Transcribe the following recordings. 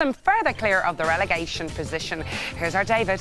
Them further clear of the relegation position. Here's our David.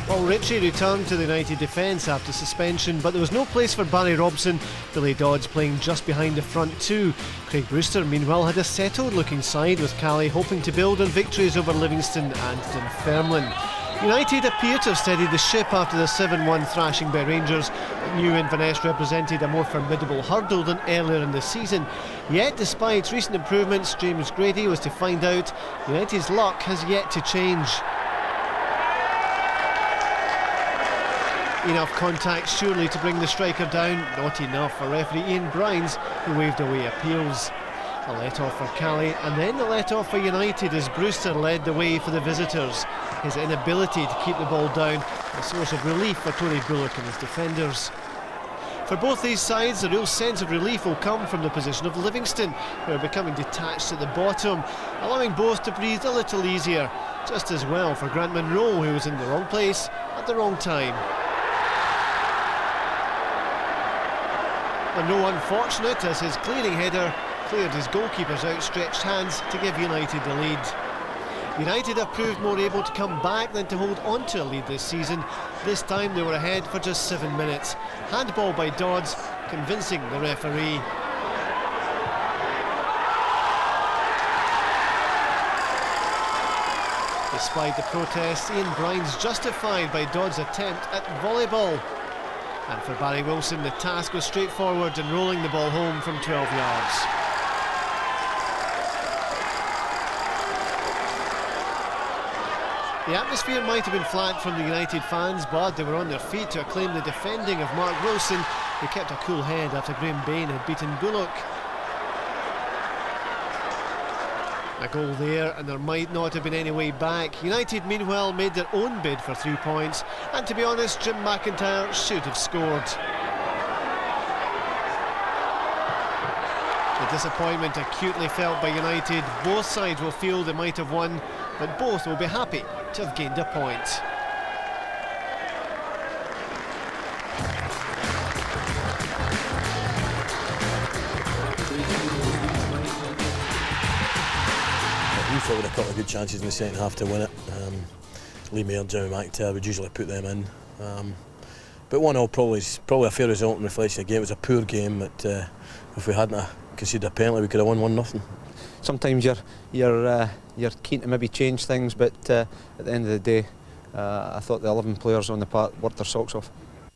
Well, Ritchie returned to the United defence after suspension, but there was no place for Barry Robson. Billy Dodds playing just behind the front two. Craig Brewster, meanwhile, had a settled-looking side, with Callie hoping to build on victories over Livingston and Dunfermline. United appear to have steadied the ship after the 7-1 thrashing by Rangers. New Inverness represented a more formidable hurdle than earlier in the season. Yet, despite recent improvements, James Grady was to find out United's luck has yet to change. Enough contact surely to bring the striker down. Not enough for referee Ian Brines, who waved away appeals. A let-off for Callie, and then a let-off for United as Brewster led the way for the visitors. His inability to keep the ball down, a source of relief for Tony Bullock and his defenders. For both these sides, a real sense of relief will come from the position of Livingston, who are becoming detached at the bottom, allowing both to breathe a little easier. Just as well for Grant Munro, who was in the wrong place at the wrong time. Munro unfortunate as his clearing header cleared his goalkeeper's outstretched hands to give United the lead. United have proved more able to come back than to hold on to a lead this season. This time they were ahead for just 7 minutes. Handball by Dodds, convincing the referee. Despite the protests, Ian Brines justified by Dodds' attempt at volleyball. And for Barry Wilson, the task was straightforward in rolling the ball home from 12 yards. The atmosphere might have been flat from the United fans, but they were on their feet to acclaim the defending of Mark Wilson, who kept a cool head after Graham Bain had beaten Bullock. A goal there, and there might not have been any way back. United, meanwhile, made their own bid for 3 points, and to be honest, Jim McIntyre should have scored. The disappointment acutely felt by United. Both sides will feel they might have won, but both will be happy to have gained a point. We thought we had a couple of good chances in the second half to win it. Lee Mayer and Jimmy McIntyre would usually put them in. But 1-0 probably a fair result in reflection of the game. It was a poor game, but if we hadn't conceded a penalty, we could have won 1-0. Sometimes you're keen to maybe change things, but at the end of the day, I thought the 11 players on the park worked their socks off.